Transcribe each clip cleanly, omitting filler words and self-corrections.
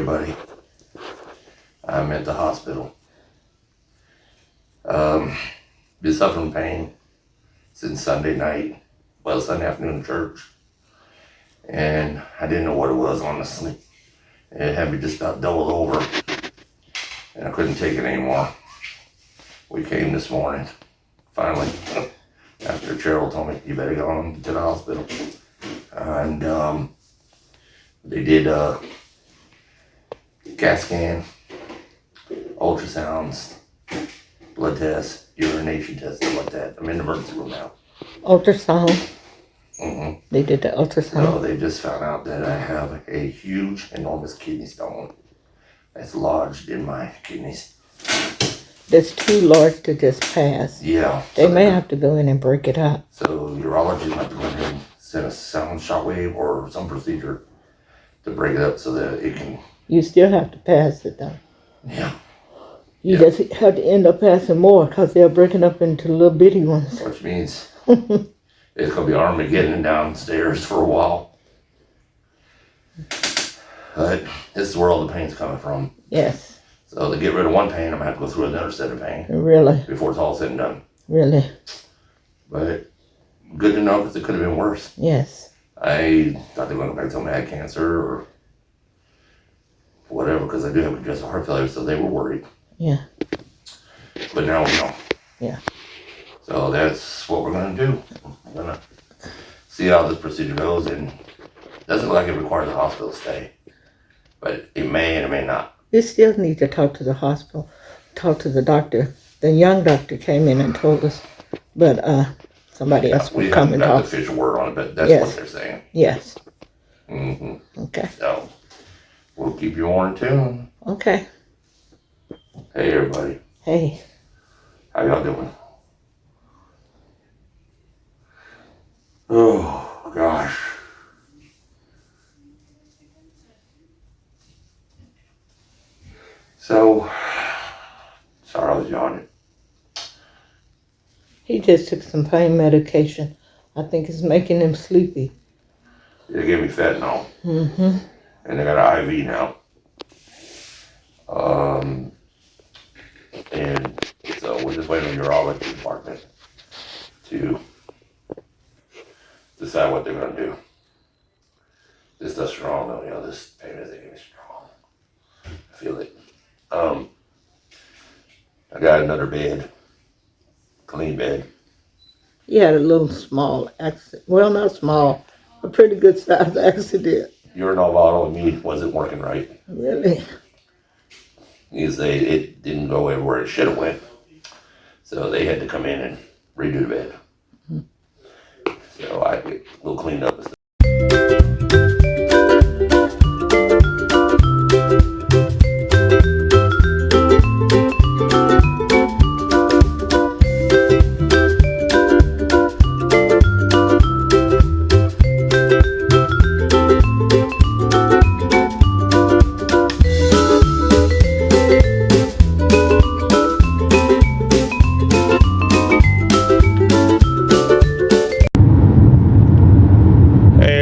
everybody. I'm at the hospital. Been suffering pain since Sunday night. Well, Sunday afternoon at church. And I didn't know what it was, honestly. It had me just about doubled over. And I couldn't take it anymore. We came this morning, finally, after Cheryl told me, you better go on to the hospital. And they did a CAT scan, ultrasounds, blood tests, urination tests, stuff like that. I'm in the emergency room now. Ultrasound? Mm-hmm. They did the ultrasound? No, they just found out that I have a huge, enormous kidney stone that's lodged in my kidneys. That's too large to just pass. Yeah. They may have to go in and break it up. So urologists have to go in and send a sound shockwave or some procedure to break it up so that it can... You still have to pass it though. Yeah. You just have to end up passing more because they're breaking up into little bitty ones. Which means it's going to be Armageddon downstairs for a while. But this is where all the pain's coming from. Yes. So to get rid of one pain, I'm going to have to go through another set of pain. Really? Before it's all said and done. Really? But good to know because it could have been worse. Yes. I thought they were going to go back and tell me I had cancer or whatever because I do have congestive heart failure, so they were worried. Yeah. But now we know. Yeah. So that's what we're going to do. I'm going to see how this procedure goes, and it doesn't look like it requires a hospital stay. But it may and it may not. You still need to talk to the hospital, talk to the doctor. The young doctor came in and told us, but somebody else will come and talk. We haven't got the official word on it, but that's what they're saying. Yes. Mm-hmm. Okay. So we'll keep you on tune. Okay. Hey, everybody. Hey. How y'all doing? Oh, gosh. So, sorry I was yawning. He just took some pain medication. I think it's making him sleepy. They gave me fentanyl. Mm-hmm. And they got an IV now. And so we're just waiting on the urology department to decide what they're going to do. This stuff's strong though, you know, this pain is strong. I feel it. I got another bed, clean bed. He had a little small accident. Well, not small, a pretty good sized accident. Urinal bottle and me wasn't working right. Really? It didn't go where it should have went. So they had to come in and redo the bed. Mm-hmm. So I get a little cleaned up and stuff.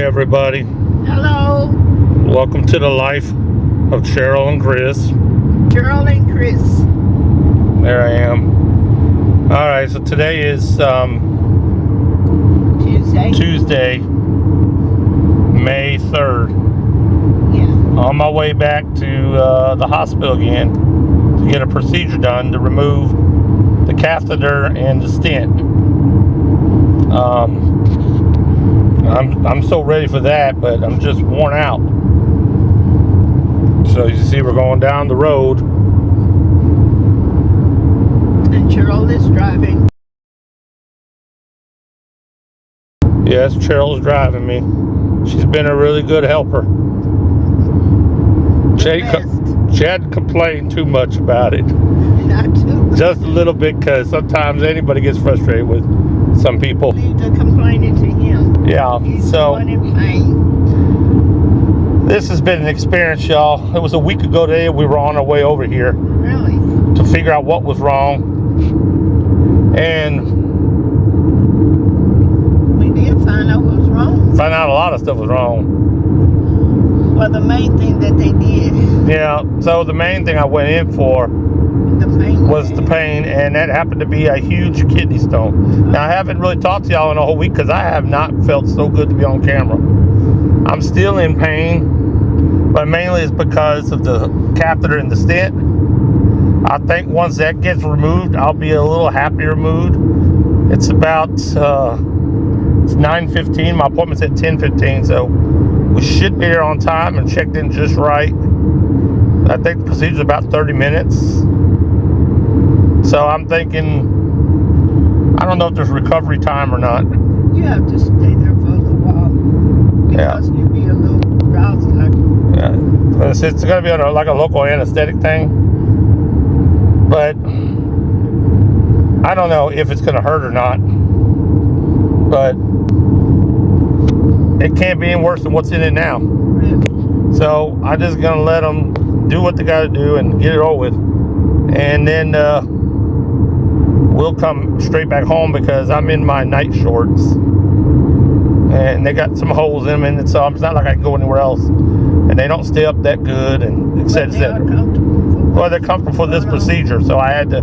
Everybody. Hello. Welcome to the life of Cheryl and Chris. Cheryl and Chris. There I am. All right, so today is Tuesday, May 3rd. Yeah. On my way back to the hospital again to get a procedure done to remove the catheter and the stent. I'm so ready for that, but I'm just worn out. So you see we're going down the road. And Cheryl is driving. Yes, Cheryl's driving me. She's been a really good helper. She hadn't complained too much about it. Not too. Just a little bit, because sometimes anybody gets frustrated with some people. Leave the complaining to him. Yeah, He's so the one in pain. This has been an experience, y'all. It was a week ago today we were on our way over here. Really? To figure out what was wrong. And we did find out what was wrong. Find out a lot of stuff was wrong. Well, the main thing that they did. Yeah, so the main thing I went in for The pain. was the pain, and that happened to be a huge kidney stone. Now, I haven't really talked to y'all in a whole week because I have not felt so good to be on camera. I'm still in pain, but mainly it's because of the catheter and the stent. I think once that gets removed, I'll be a little happier mood. It's about it's 9:15. My appointment's at 10:15, so we should be here on time and checked in just right. I think the procedure's about 30 minutes. So I'm thinking, I don't know if there's recovery time or not. You have to stay there for a little while. Because you'll be a little drowsy. Yeah. It's going to be like a local anesthetic thing. But I don't know if it's going to hurt or not. But it can't be any worse than what's in it now. Really? So I'm just going to let them do what they got to do and get it over with. And then we'll come straight back home because I'm in my night shorts. And they got some holes in them, and so it's not like I can go anywhere else. And they don't stay up that good, and et cetera, et cetera. Well, they're comfortable for this procedure, so I had to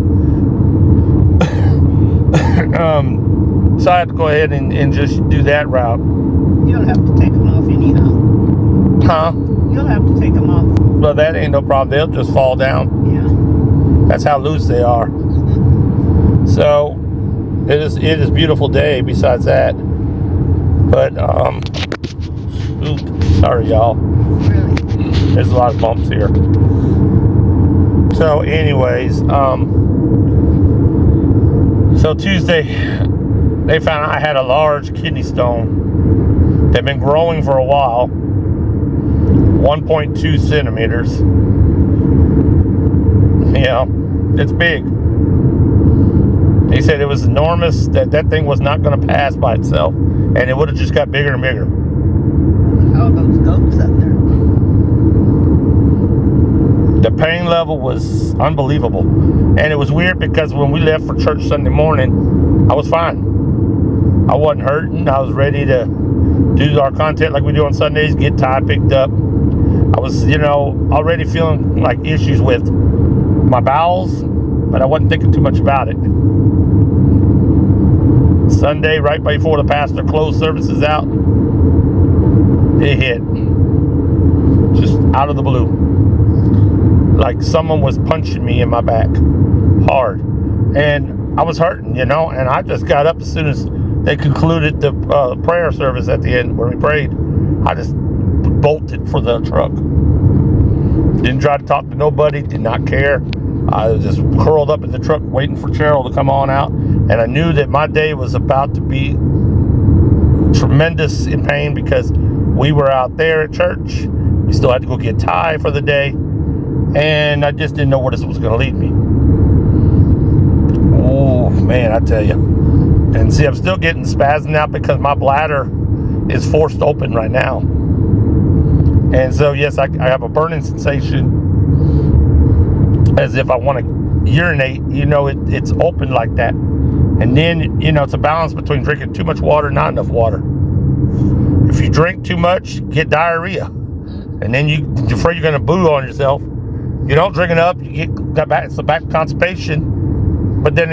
go ahead and just do that route. You'll have to take them off anyhow. Huh? You'll have to take them off. Well, that ain't no problem. They'll just fall down. Yeah. That's how loose they are. Mm-hmm. So it is a beautiful day besides that. But sorry y'all. Really? There's a lot of bumps here. So anyways, so Tuesday they found I had a large kidney stone. They've been growing for a while. 1.2 centimeters. Yeah, it's big. They said it was enormous, that thing was not going to pass by itself, and it would have just got bigger and bigger. All those goats up there. The pain level was unbelievable. And it was weird because when we left for church Sunday morning, I was fine. I wasn't hurting. I was ready to do our content like we do on Sundays, get Ty picked up. I was, already feeling like issues with my bowels, but I wasn't thinking too much about it. Sunday, right before the pastor closed services out, it hit. Just out of the blue. Like someone was punching me in my back. Hard. And I was hurting, and I just got up as soon as they concluded the prayer service at the end where we prayed. I just bolted for the truck. Didn't try to talk to nobody, did not care. I was just curled up in the truck waiting for Cheryl to come on out. And I knew that my day was about to be tremendous in pain because we were out there at church. We still had to go get Ty for the day. And I just didn't know where this was going to lead me. Oh, man, I tell you. And see, I'm still getting spasms now because my bladder is forced open right now. And so, yes, I have a burning sensation as if I want to urinate. It's open like that. And then, it's a balance between drinking too much water and not enough water. If you drink too much, you get diarrhea. And then you're afraid you're going to boo on yourself. You don't drink enough, you get back. It's a back constipation. But then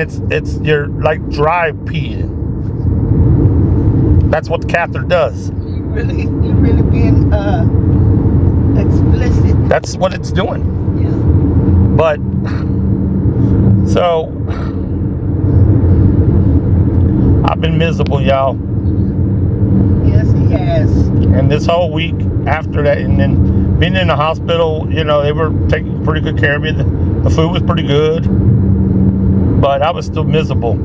you're like dry peeing. That's what the catheter does. You really being explicit. That's what it's doing. Yeah. But so I've been miserable, y'all. Yes, he has. And this whole week after that, and then being in the hospital, they were taking pretty good care of me. The food was pretty good, but I was still miserable.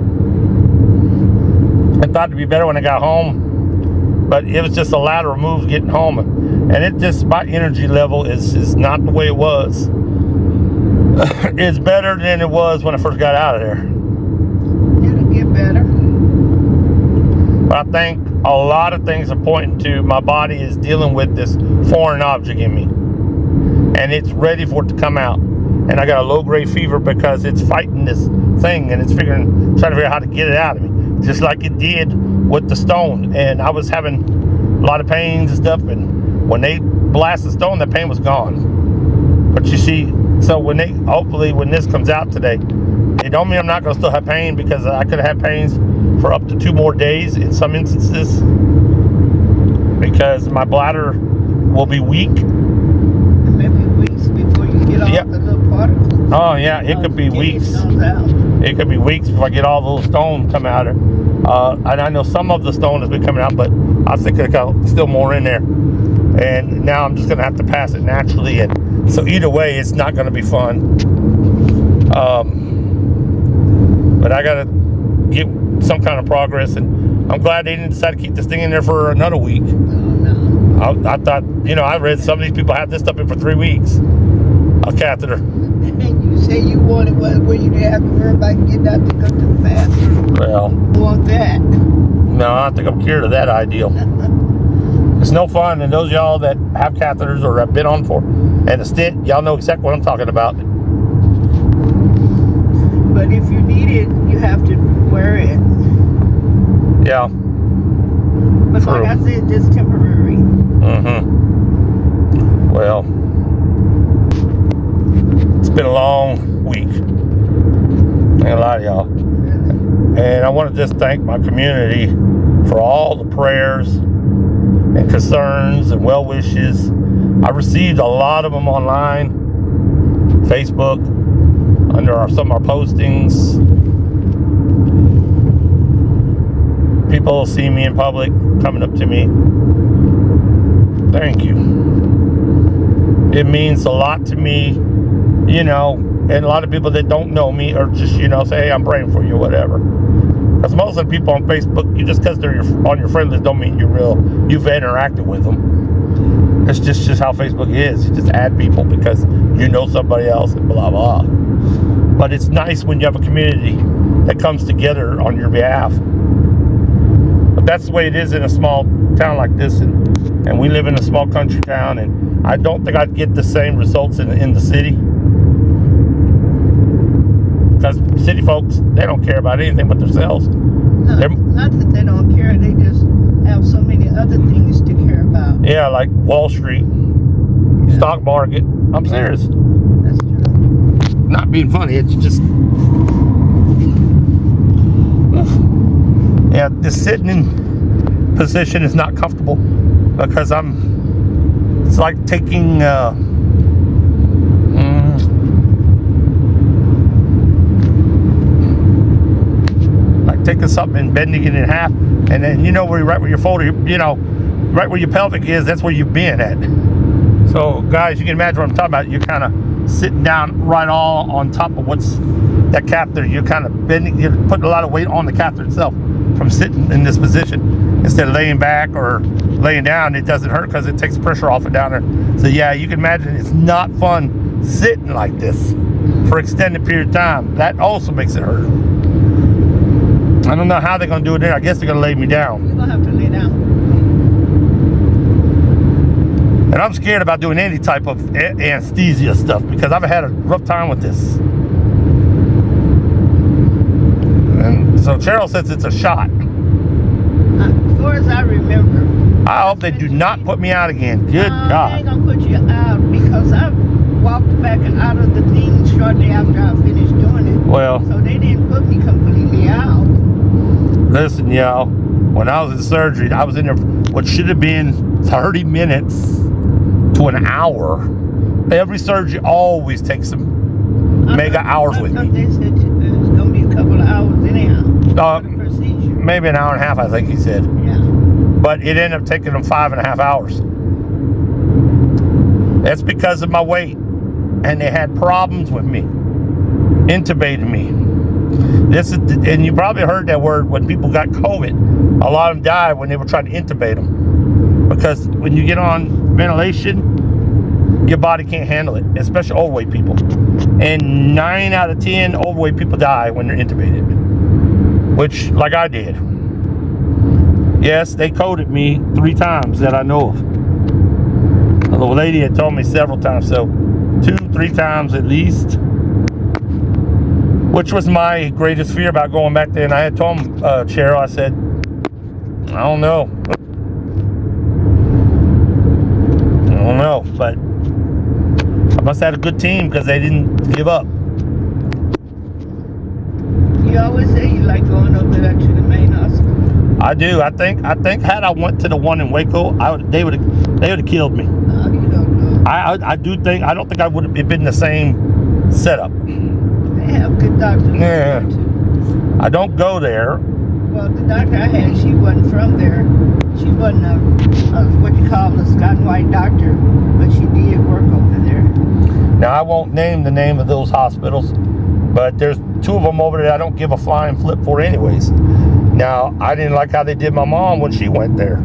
I thought it'd be better when I got home, but it was just a lateral move getting home, and my energy level is not the way it was. It's better than it was when I first got out of there. It'll get better. But I think a lot of things are pointing to my body is dealing with this foreign object in me, and it's ready for it to come out. And I got a low-grade fever because it's fighting this thing, and it's trying to figure out how to get it out of me, just like it did with the stone. And I was having a lot of pains and stuff, and when they blasted the stone, that pain was gone. But you see, so hopefully when this comes out today, it don't mean I'm not going to still have pain, because I could have had pains for up to 2 more days in some instances, because my bladder will be weak. Maybe weeks before you get all the little particles. Oh yeah, it could be weeks. It could be weeks before I get all those stones come out. And I know some of the stone has been coming out, but I think I got still more in there. And now I'm just going to have to pass it naturally. And so either way, it's not going to be fun. But I got to get some kind of progress. And I'm glad they didn't decide to keep this thing in there for another week. Oh, no. I thought, I read some of these people have this stuff in for 3 weeks. A catheter. And you say you wanted one where you didn't have to worry about getting out to go to the bathroom. Well, You want that? no, I think I'm cured of that ideal. It's no fun, and those of y'all that have catheters or have been on for, and a stent, y'all know exactly what I'm talking about. But if you need it, you have to wear it. Yeah. But like I said, just temporary. Well, it's been a long week. I ain't gonna lie to y'all. And I want to just thank my community for all the prayers and concerns and well wishes. I received a lot of them online, Facebook, under some of our postings. People see me in public, coming up to me. Thank you. It means a lot to me, and a lot of people that don't know me or just, say, hey, I'm praying for you, whatever. Because most of the people on Facebook, just because they're on your friend list don't mean you've interacted with them. It's just how Facebook is. You just add people because you know somebody else and blah, blah. But it's nice when you have a community that comes together on your behalf. But that's the way it is in a small town like this. And we live in a small country town, and I don't think I'd get the same results in the city. Because city folks, they don't care about anything but themselves. No, not that they don't care, they just have so many other things to care about. Yeah, like Wall Street, stock market. I'm serious. That's true. Not being funny, it's just... Yeah, this sitting in position is not comfortable because it's like taking taking something and bending it in half, and then right where your shoulder, right where your pelvic is, that's where you've been at. So guys, you can imagine what I'm talking about. You're kind of sitting down right all on top of that catheter. You're kind of bending, you're putting a lot of weight on the catheter itself from sitting in this position instead of laying back or laying down. It doesn't hurt because it takes pressure off it down there. So yeah, you can imagine it's not fun sitting like this for an extended period of time. That also makes it hurt. I don't know how they're going to do it there. I guess they're going to lay me down. You're going to have to lay down. And I'm scared about doing any type of anesthesia stuff because I've had a rough time with this. And so Cheryl says it's a shot. As far as I remember. I hope they do not put me out again. Good God. They ain't going to put you out because I walked back out of the thing shortly after I finished doing it. Well. So they didn't put me completely out. Listen, y'all, when I was in surgery, I was in there what should have been 30 minutes to an hour. Every surgery always takes some mega hours with me. They said it was going to be a couple of hours anyhow. For the procedure. Maybe an hour and a half, I think he said. Yeah. But it ended up taking them 5.5 hours. That's because of my weight. And they had problems with me. Intubating me. And you probably heard that word when people got COVID. A lot of them died when they were trying to intubate them. Because when you get on ventilation, your body can't handle it, especially overweight people. And 9 out of 10 overweight people die when they're intubated. Which, like I did. Yes, they coded me 3 times that I know of. The lady had told me several times, so 2-3 times at least. Which was my greatest fear about going back there. And I had told him, Cheryl, I said, I don't know. But must have had a good team because they didn't give up. You always say you like going over there to the main hospital. I do. I think had I went to the one in Waco, they would have killed me. Oh, you don't know. I don't think I would have been the same setup. They have good doctors. Yeah. There too. I don't go there. Well, the doctor I had, she wasn't from there. She wasn't a what you call a Scott and White doctor, but she did work over there. Now, I won't name the name of those hospitals, but there's 2 of them over there I don't give a flying flip for anyways. Now, I didn't like how they did my mom when she went there.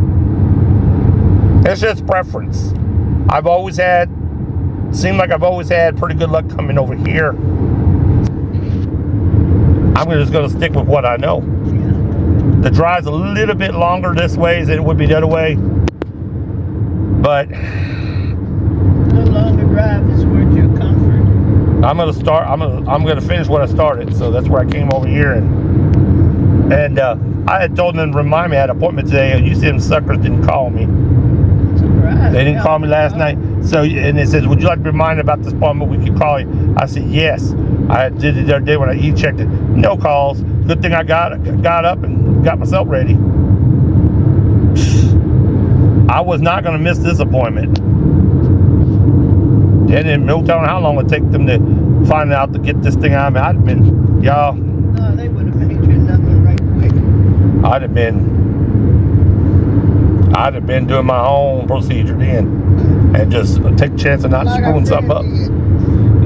It's just preference. I've always had pretty good luck coming over here. I'm just going to stick with what I know. Yeah. The drive's a little bit longer this way than it would be the other way. But The longer drive is worth your comfort. I'm gonna finish what I started. So that's where I came over here, and I had told them to remind me I had an appointment today. You see them suckers didn't call me. Surprise. They didn't call me last night. So, and it says, would you like to be reminded about this appointment? We could call you. I said, yes. I did it the other day when I checked it. No calls. Good thing I got up and got myself ready. I was not going to miss this appointment. And then no telling how long it would take them to find out to get this thing out of me. I'd have been, y'all. No, they would have made you another one right quick. I'd have been doing my own procedure then, and just take a chance of not screwing something up.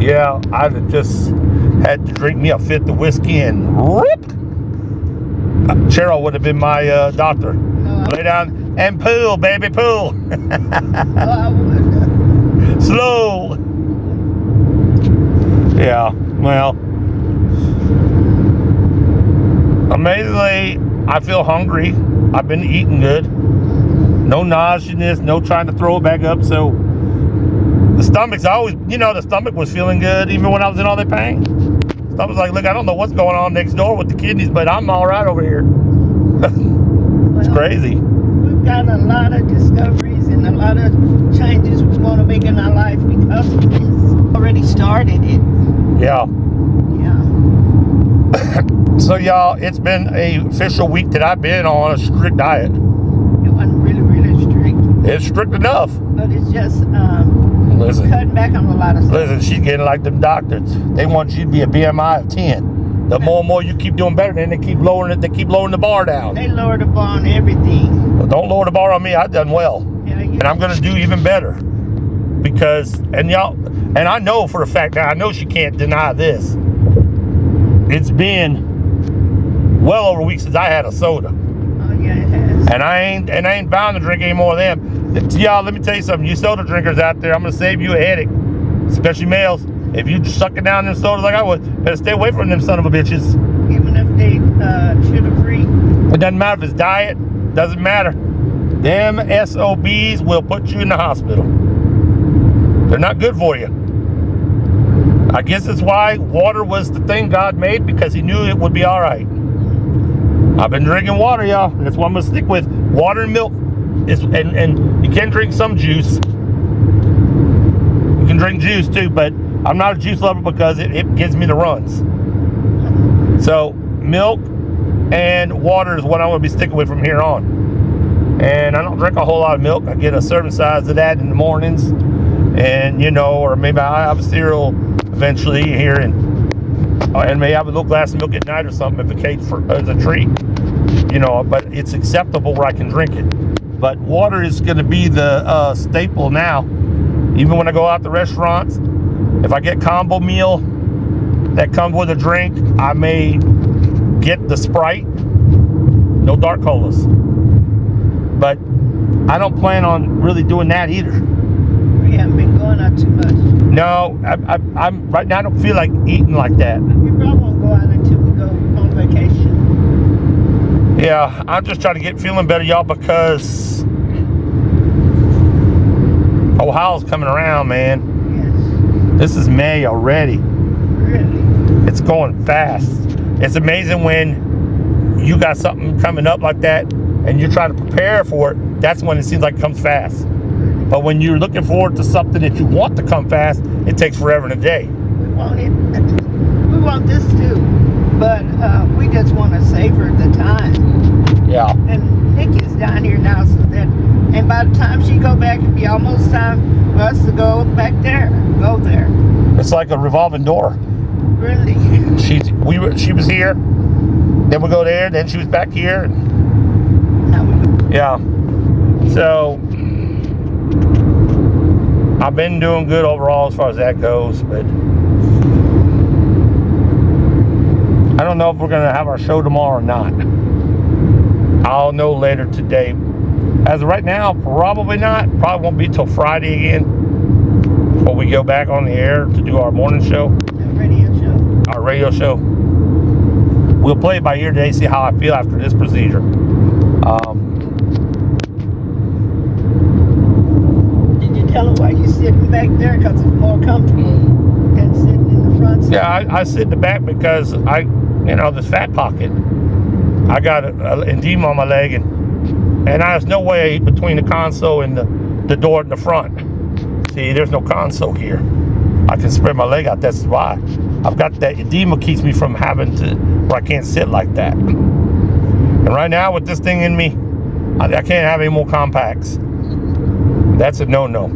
Yeah, I'd have just had to drink me a fifth of whiskey and rip. Cheryl would have been my doctor. No, Lay down and pool, baby, pool. I would. Slow. Yeah, well, amazingly, I feel hungry. I've been eating good. No nauseousness, no trying to throw it back up. So the stomach's always, the stomach was feeling good even when I was in all that pain. Stomach's like, look, I don't know what's going on next door with the kidneys, but I'm all right over here. It's crazy. We've got a lot of discoveries and a lot of changes we want to make in our life because of this. Already started it. Yeah. Yeah. So y'all, it's been a official week that I've been on a strict diet. It wasn't really, really strict. It's strict enough. But it's just Listen. cutting back on a lot of stuff. Listen, she's getting like them doctors. They want you to be a BMI of 10. The more and more you keep doing better, then they keep lowering it. They keep lowering the bar down. They lower the bar on everything. Well, don't lower the bar on me. I've done well, Yeah, and I'm going to do even better because, and I know for a fact now. I know she can't deny this. It's been well over a week since I had a soda. Oh yeah, it has. And I ain't bound to drink any more of them. Y'all, let me tell you something. You soda drinkers out there, I'm gonna save you a headache, especially males. If you sucking down them sodas like I would, better stay away from them son of a bitches. Even if they sugar free. It doesn't matter if it's diet. Doesn't matter. Them SOBs will put you in the hospital. They're not good for you. I guess that's why water was the thing God made, because He knew it would be all right. I've been drinking water, y'all. That's what I'm gonna stick with. Water and milk. And you can drink some juice. You can drink juice too, but I'm not a juice lover because it gives me the runs. So milk and water is what I'm gonna be sticking with from here on. And I don't drink a whole lot of milk. I get a serving size of that in the mornings, and or maybe I have a cereal eventually here, and may have a little glass of milk at night or something if it came as a treat. But it's acceptable where I can drink it. But water is going to be the staple now. Even when I go out to restaurants, if I get combo meal that comes with a drink, I may get the Sprite, no dark colas. But I don't plan on really doing that either. We haven't been going out too much. No, I'm right now. I don't feel like eating like that. We probably won't go out until we go on vacation. Yeah, I'm just trying to get feeling better, y'all, because Ohio's coming around, man. Yes. This is May already. Really? It's going fast. It's amazing when you got something coming up like that and you're trying to prepare for it. That's when it seems like it comes fast. But when you're looking forward to something that you want to come fast, it takes forever and a day. We want it. We want this too, but we just want to savor the time. Yeah. And Nikki is down here now, so that, and by the time she go back, it'll be almost time for us to go back there. Go there. It's like a revolving door. Really. She was here, then we go there, then she was back here. Now we go. Yeah. So I've been doing good overall as far as that goes, but I don't know if we're gonna have our show tomorrow or not. I'll know later today. As of right now, probably not. Probably won't be till Friday again before we go back on the air to do our morning show. Our radio show. We'll play it by ear today, see how I feel after this procedure. Did you tell her why you're sitting back there? Because it's more comfortable than sitting in the front seat. Yeah, I sit in the back because this fat pocket. I got an edema on my leg, and there's no way between the console and the door in the front. See, there's no console here. I can spread my leg out. That's why. I've got that edema keeps me from having to, where I can't sit like that. And right now with this thing in me, I can't have any more compacts. That's a no-no.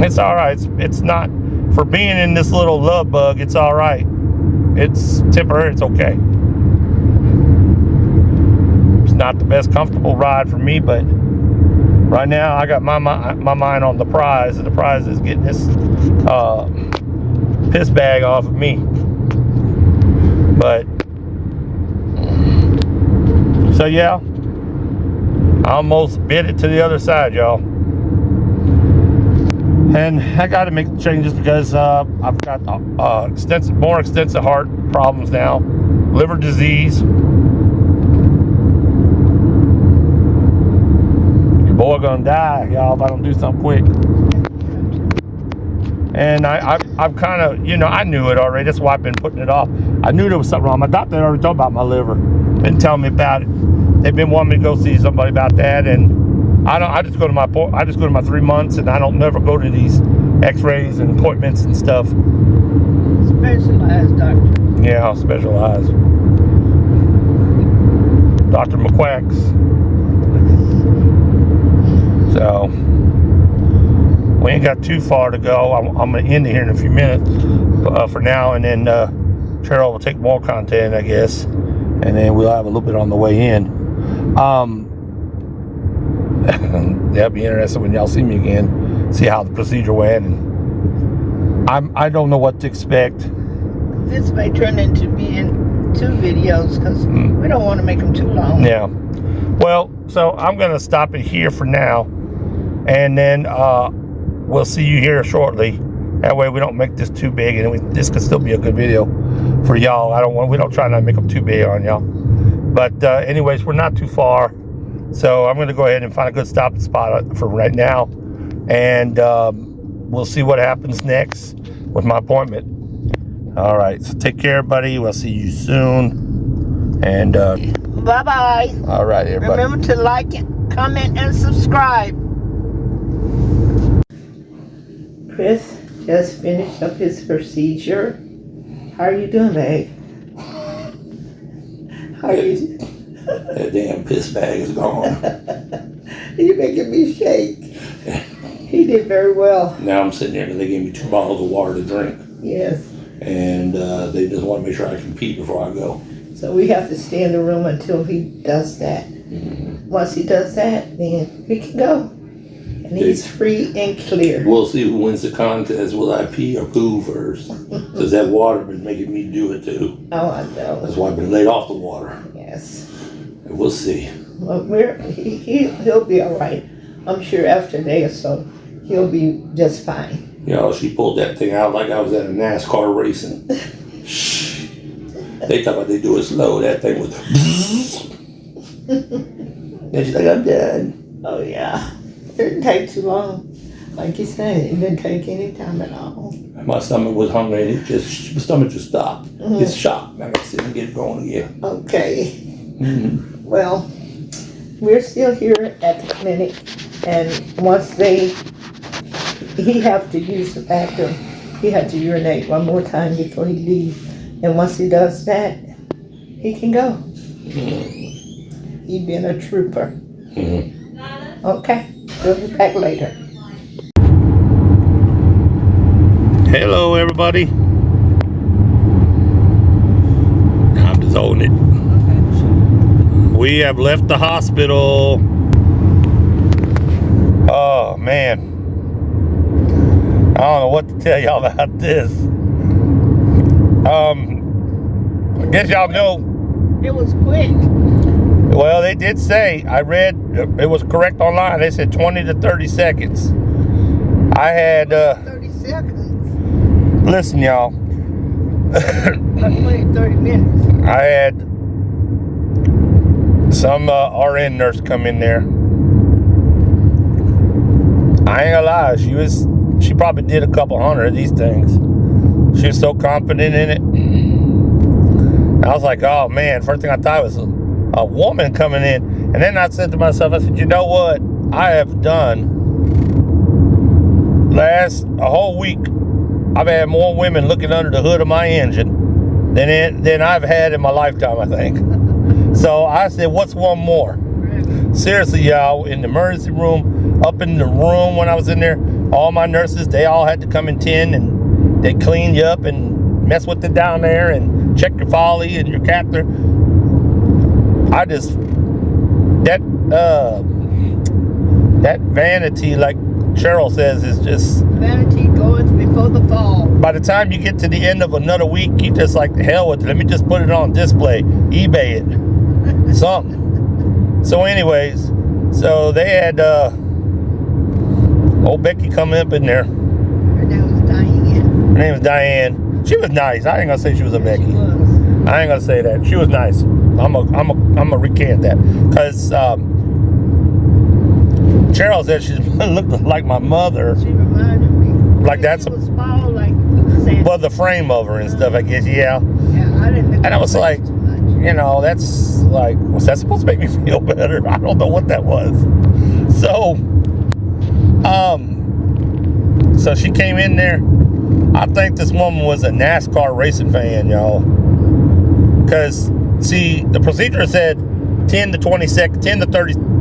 It's all right. It's not, for being in this little love bug, it's all right. It's temporary. It's okay. It's not the best comfortable ride for me, but right now I got my mind on the prize, and the prize is getting this piss bag off of me. But so yeah, I almost bit it to the other side, y'all. And I got to make changes because I've got more extensive heart problems now, liver disease. Your boy gonna die, y'all, if I don't do something quick. And I've kind of, I knew it already. That's why I've been putting it off. I knew there was something wrong. My doctor had already talked about my liver, been telling me about it. They've been wanting me to go see somebody about that, and I just go to my 3 months, and I don't never go to these X-rays and appointments and stuff. Specialized doctor. Yeah, specialized. Dr. McQuacks. So we ain't got too far to go. I'm going to end it here in a few minutes for now, and then Cheryl will take more content, I guess, and then we'll have a little bit on the way in. That'll be interesting when y'all see me again, see how the procedure went, and I don't know what to expect. This may turn into being 2 videos because we don't want to make them too long. Yeah. Well, so I'm going to stop it here for now, and then we'll see you here shortly. That way we don't make this too big, and this could still be a good video for y'all. We don't try not to make them too big on y'all. But anyways, we're not too far. So I'm going to go ahead and find a good stopping spot for right now. And we'll see what happens next with my appointment. All right. So take care, everybody. We'll see you soon. And bye-bye. All right, everybody. Remember to like, comment, and subscribe. Chris just finished up his procedure. How are you doing, babe? How are you? That damn piss bag is gone. You're making me shake. He did very well. Now I'm sitting there and they gave me 2 bottles of water to drink. Yes. And they just want to make sure I can pee before I go. So we have to stay in the room until he does that. Mm-hmm. Once he does that, then we can go. And he's free and clear. We'll see who wins the contest. Will I pee or poo first? Because that water been making me do it too. Oh, I know. That's why I've been laid off the water. Yes. And we'll see. Well, he'll be all right. I'm sure after a day or so, he'll be just fine. She pulled that thing out like I was at a NASCAR racing. Shh. They thought they do it slow. That thing was. And she's like, I'm done. Oh, yeah. It didn't take too long. Like you said, it didn't take any time at all. My stomach was hungry. My stomach just stopped. Mm-hmm. It's shocked. I got to sit and get it going again. Okay. Mm-hmm. Well, we're still here at the clinic. And once he have to use the bathroom, he has to urinate one more time before he leaves. And once he does that, he can go. He been a trooper. Okay, we'll be back later. Hello, everybody. I'm just holding it. We have left the hospital. Oh, man. I don't know what to tell y'all about this. I guess y'all know. It was quick. Well, they did say, I read, it was correct online. They said 20 to 30 seconds. I had, 30 seconds. Listen, y'all. 20, 30 minutes. I had some RN nurse come in there. I ain't gonna lie, she probably did a couple hundred of these things. She was so confident in it. I was like, oh man, first thing I thought was a woman coming in. And then I said to myself, I said, you know what? I have done a whole week, I've had more women looking under the hood of my engine than I've had in my lifetime, I think. So I said, what's one more? Seriously, y'all, in the emergency room, up in the room when I was in there, all my nurses, they all had to come in 10 and they clean you up and mess with it down there and check your Foley and your catheter. That vanity, like Cheryl says, is just... Vanity goeth before the fall. By the time you get to the end of another week, you just like, the hell with it. Let me just put it on display, eBay it, something. So anyways, so they had old Becky come up in there. Her name was Diane. Her name was Diane. She was nice. I ain't gonna say she was a Becky. She was. I ain't gonna say that. She was nice. I'm a recant that, because Cheryl said she looked like my mother. She reminded me. Like that's she was small, like Santa. Well, the frame of her and stuff, I guess. Yeah. Yeah, I didn't. And I was like, you know, that's like, was that supposed to make me feel better? I don't know what that was. So, so she came in there. I think this woman was a NASCAR racing fan, y'all. Because, see, the procedure said 10 to 30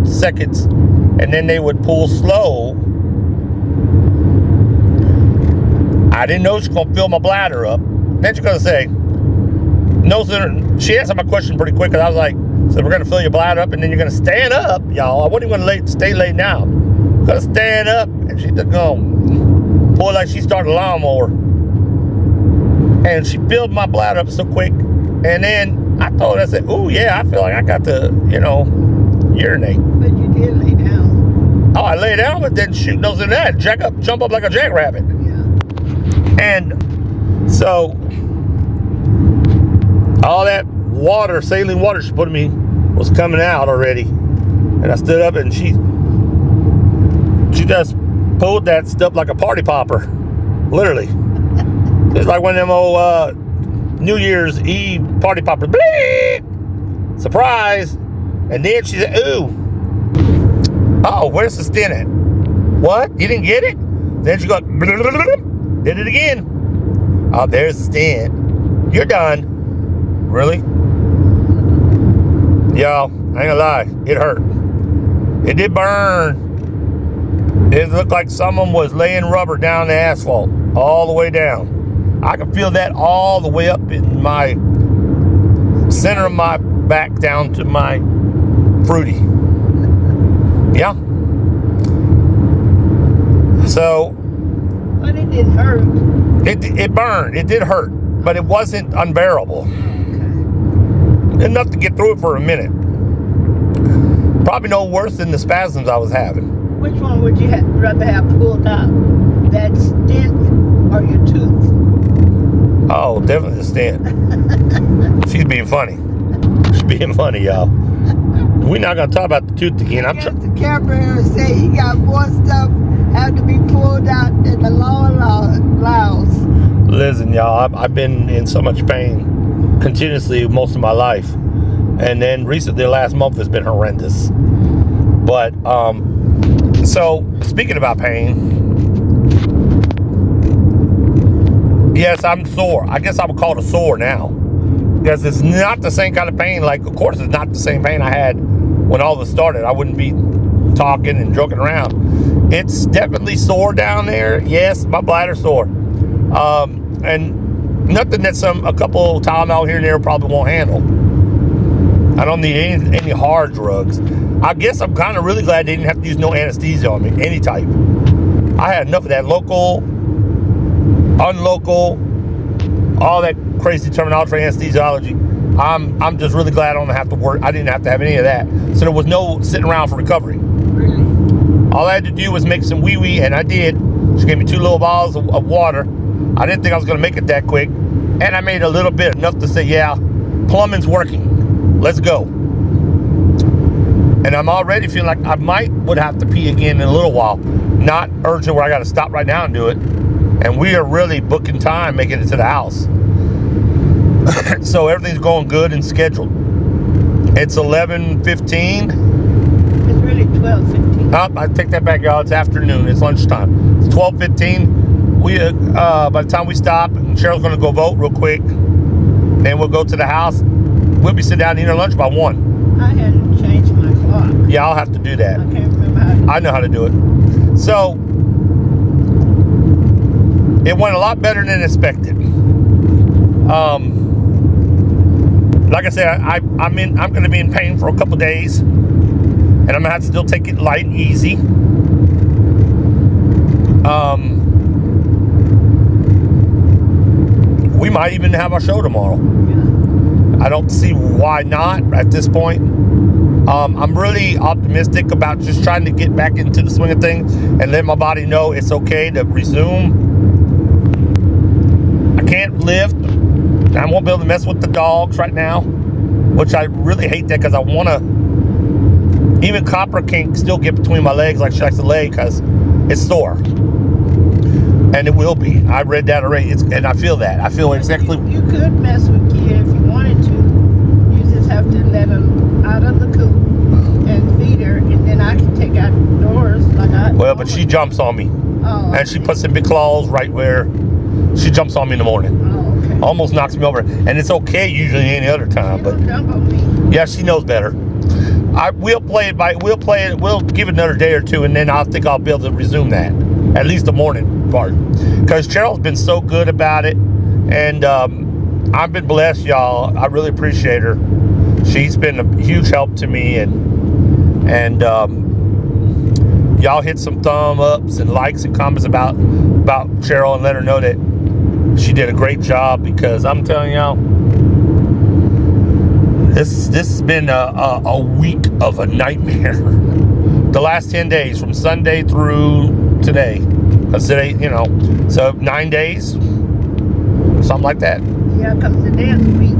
seconds, and then they would pull slow. I didn't know she was going to fill my bladder up. Then she's going to say, no sooner, she answered my question pretty quick, because I was like, so we're going to fill your bladder up, and then you're going to stand up, y'all. I wasn't even going to stay laid down. Going to stand up, and she took on. Boy, like she started a lawnmower. And she filled my bladder up so quick. And then I told her, I said, ooh, yeah, I feel like I got to, you know, urinate. But you did lay down. Oh, I lay down, but then shoot knows in that. Jump up like a jackrabbit. Yeah. And so, all that water, saline water she put in me was coming out already. And I stood up and she just pulled that stuff like a party popper. Literally. It's like one of them old New Year's Eve party poppers. Bleep! Surprise! And then she said, ooh. Oh, where's the stent at? What? You didn't get it? Then she goes, did it again. Oh, there's the stent. You're done. Really? Y'all, I ain't gonna lie. It hurt. It did burn. It looked like someone was laying rubber down the asphalt all the way down. I could feel that all the way up in my center of my back down to my fruity. Yeah. So. But it didn't hurt. It burned. It did hurt, but it wasn't unbearable. Okay. Enough to get through it for a minute. Probably no worse than the spasms I was having. Which one would you rather have pulled out? That stent or your tooth? Oh, definitely the stent. She's being funny. She's being funny, y'all. We're not going to talk about the tooth again. I guess the camera say he got more stuff have to be pulled out than the law allows. Listen, y'all, I've been in so much pain continuously most of my life. And then recently, the last month has been horrendous. But So, speaking about pain, yes, I'm sore. I guess I would call it a sore now. Because it's not the same kind of pain. Like, of course, it's not the same pain I had when all this started. I wouldn't be talking and joking around. It's definitely sore down there. Yes, my bladder's sore. And nothing that a couple Tylenol here and there probably won't handle. I don't need any hard drugs. I guess I'm kind of really glad they didn't have to use no anesthesia on me, any type. I had enough of that local, unlocal, all that crazy terminology for anesthesiology. I'm just really glad I don't have to work. I didn't have to have any of that. So there was no sitting around for recovery. Really? All I had to do was make some wee-wee, and I did. She gave me 2 little bottles of water. I didn't think I was going to make it that quick. And I made a little bit, enough to say, yeah, plumbing's working. Let's go. And I'm already feeling like I would have to pee again in a little while. Not urgent where I got to stop right now and do it. And we are really booking time making it to the house. So everything's going good and scheduled. It's 11:15. It's really 12:15. I take that back, y'all. It's afternoon. It's lunchtime. It's 12:15. We by the time we stop, and Cheryl's going to go vote real quick. Then we'll go to the house. We'll be sitting down and eating our lunch by 1. I hadn't changed my clock. Yeah, I'll have to do that. I can't remember how to. I know how to do it. So it went a lot better than expected. Like I said, I'm going to be in pain for a couple days, and I'm going to have to still take it light and easy. We might even have our show tomorrow. Yeah. I don't see why not at this point. I'm really optimistic about just trying to get back into the swing of things and let my body know it's okay to resume. I can't lift. I won't be able to mess with the dogs right now, which I really hate that because I want to. Even Copper can still get between my legs like she likes to lay because it's sore. And it will be. I read that already. And I feel that. I feel exactly. You could mess with Kia if you wanted to. You just have to let them out of the coop and feed her, and then I can take out doors like I. Well, but she jumps on me. Oh. And she puts some big claws right where she jumps on me in the morning. Oh, okay. Almost knocks me over. And it's okay usually any other time. She But don't jump on me. yeah, she knows better. We'll give it another day or two, and then I think I'll be able to resume that. At least the morning part. Because Cheryl's been so good about it. And I've been blessed, y'all. I really appreciate her. She's been a huge help to me. And y'all hit some thumb ups and likes and comments about Cheryl and let her know that she did a great job, because I'm telling y'all, this has been a week of a nightmare. The last 10 days, from Sunday through today. Because today, so 9 days, something like that. Yeah, because today is a week.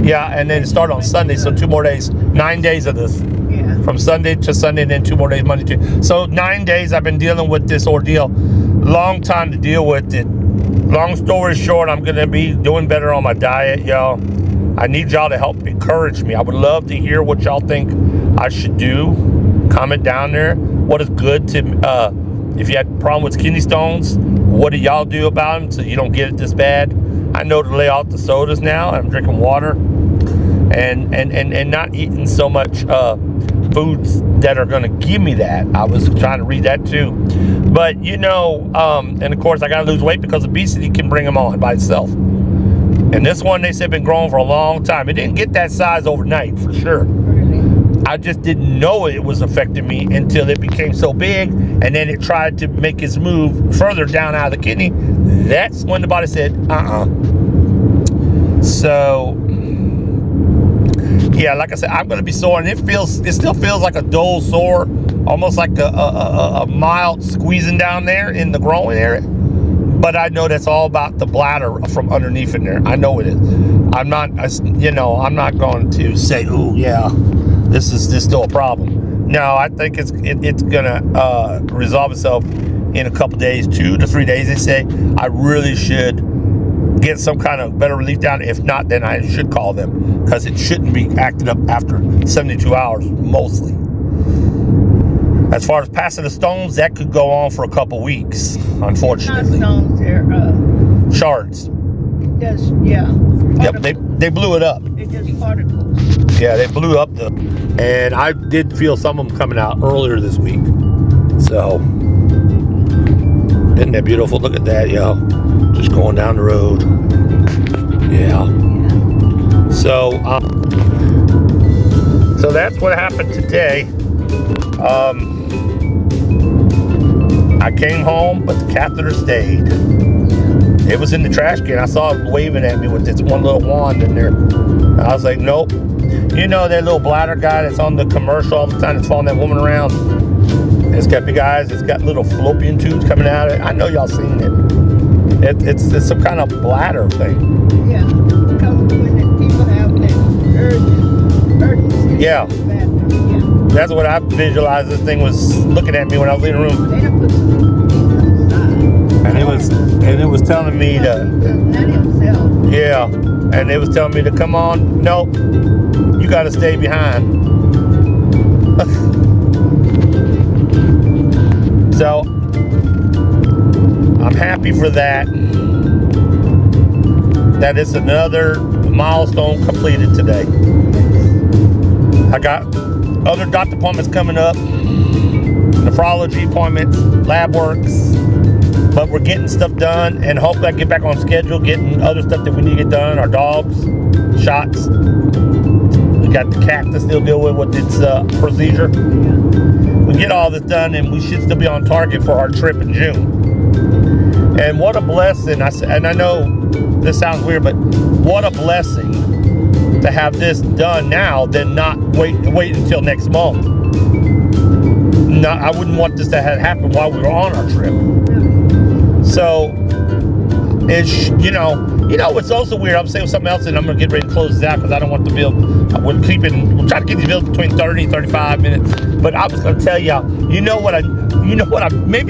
Yeah, and then it started on Sunday, so 2 more days. 9 days of this. Yeah. From Sunday to Sunday, and then 2 more days, Monday, Tuesday. So 9 days I've been dealing with this ordeal. Long time to deal with it. Long story short, I'm going to be doing better on my diet, y'all. I need y'all to help encourage me. I would love to hear what y'all think I should do. Comment down there. What is good to, if you had a problem with kidney stones, what do y'all do about them so you don't get it this bad? I know to lay off the sodas now. I'm drinking water and not eating so much foods that are going to give me that. I was trying to read that too. But, and of course I got to lose weight because obesity can bring them on by itself. And this one, they said, been growing for a long time. It didn't get that size overnight, for sure. Really? I just didn't know it was affecting me until it became so big, and then it tried to make its move further down out of the kidney. That's when the body said, So, yeah, like I said, I'm going to be sore, and it still feels like a dull sore, almost like a mild squeezing down there in the groin area. But I know that's all about the bladder from underneath in there. I know it is. I'm not going to say, oh yeah, this is still a problem. No, I think it's gonna resolve itself in a couple days, 2 to 3 days. They say I really should get some kind of better relief down. If not, then I should call them, because it shouldn't be acting up after 72 hours mostly. As far as passing the stones, that could go on for a couple weeks, Not unfortunately. stones, they're Shards. just yeah. Yep, they blew it up. They're just particles. Yeah, they blew up and I did feel some of them coming out earlier this week. So, isn't that beautiful? Look at that, yo. Just going down the road. Yeah. So, so that's what happened today. I came home, but the catheter stayed. It was in the trash can. I saw it waving at me with its one little wand in there. I was like, nope. You know that little bladder guy that's on the commercial all the time that's following that woman around? It's got big eyes. It's got little fallopian tubes coming out of it. I know y'all seen it. It's some kind of bladder thing. Yeah, because when the people have that urgency. Yeah. That's what I visualized. This thing was looking at me when I was leaving the room. They done put some things on the side. And it was telling me to, Not himself. yeah. And it was telling me to come on. Nope. You got to stay behind. So, I'm happy for that. That is another milestone completed today. I got other doctor appointments coming up, nephrology appointments, lab works, but we're getting stuff done, and hopefully I get back on schedule, getting other stuff that we need to get done, our dogs, shots. We got the cat to still deal with its procedure. We get all this done, and we should still be on target for our trip in June. And what a blessing, and I know this sounds weird, but what a blessing to have this done now than not wait until next month. No, I wouldn't want this to have happened while we were on our trip. So, it's, you know what's also weird, I'm saying something else and I'm going to get ready to close this out because I don't want the bill, we'll try to keep these bills between 30 and 35 minutes, but I was going to tell y'all, maybe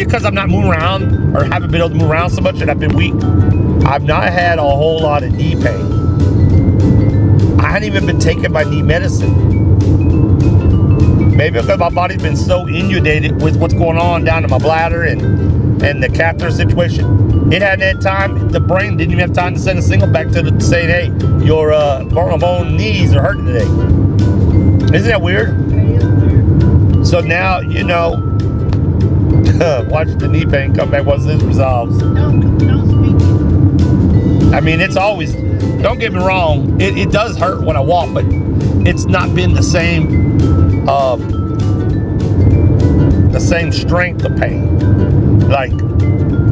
because I'm not moving around or haven't been able to move around so much and I've been weak, I've not had a whole lot of knee pain. I hadn't even been taking my knee medicine. Maybe because my body's been so inundated with what's going on down in my bladder and the catheter situation. It hadn't had time, the brain didn't even have time to send a signal back to saying, hey, your bone knees are hurting today. Isn't that weird? So now, watch the knee pain come back once this resolves. Don't speak. I mean, it's always, don't get me wrong, it does hurt when I walk, but it's not been the same strength of pain. Like,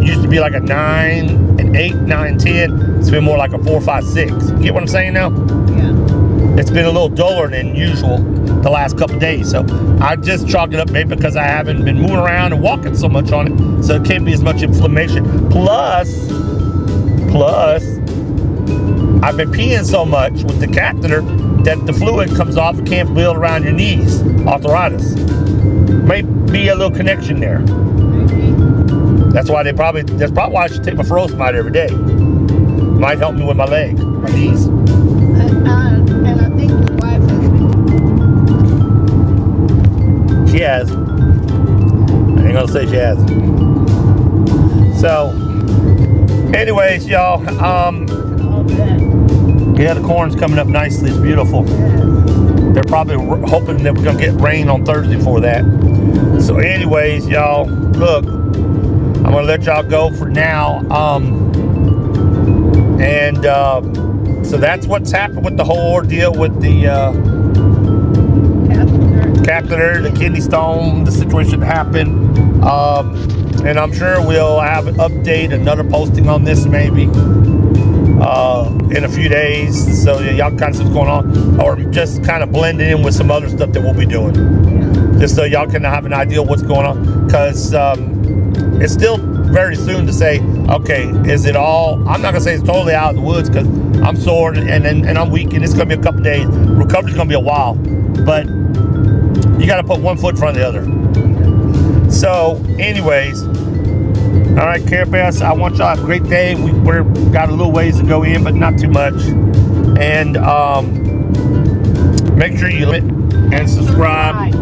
used to be like a 9, an 8, 9, 10. It's been more like a 4, 5, 6. Get what I'm saying now? Yeah. It's been a little duller than usual the last couple of days. So I just chalk it up maybe because I haven't been moving around and walking so much on it. So it can't be as much inflammation. Plus, I've been peeing so much with the catheter that the fluid comes off and can't build around your knees. Arthritis. May be a little connection there. Maybe. That's probably why I should take my furosemide every day. Might help me with my leg, my knees. And I think the wife has been. She has. I ain't gonna say she hasn't. So, anyways, y'all, All that. yeah, the corn's coming up nicely. It's beautiful. They're probably hoping that we're gonna get rain on Thursday for that. So, anyways, y'all, look, I'm gonna let y'all go for now. So that's what's happened with the whole ordeal with the catheter, the kidney stone, the situation that happened. And I'm sure we'll have an update, another posting on this maybe in a few days, so y'all kind of see what's going on, or just kind of blending in with some other stuff that we'll be doing, just so y'all can have an idea of what's going on, because it's still very soon to say, okay, is it all, I'm not gonna say it's totally out of the woods, because I'm sore and I'm weak, and it's gonna be a couple days. Recovery's gonna be a while, but you gotta put one foot in front of the other. So anyways, all right, Care Bears, I want y'all to have a great day. We're got a little ways to go in, but not too much. And make sure you like and subscribe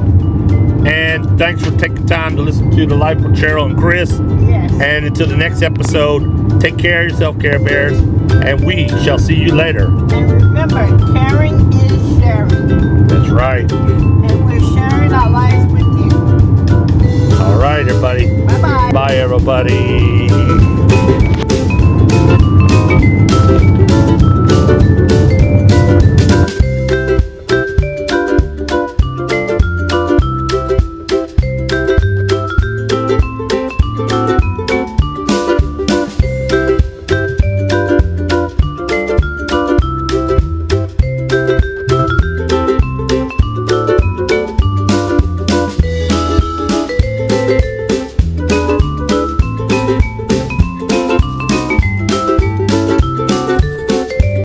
And thanks for taking time to listen to The Life with Cheryl and Chris. Yes. And until the next episode, take care of yourself, Care Bears, and we shall see you later. And remember, caring is sharing. That's right. And we're sharing our lives with you. All right, everybody. Bye-bye. Bye, everybody.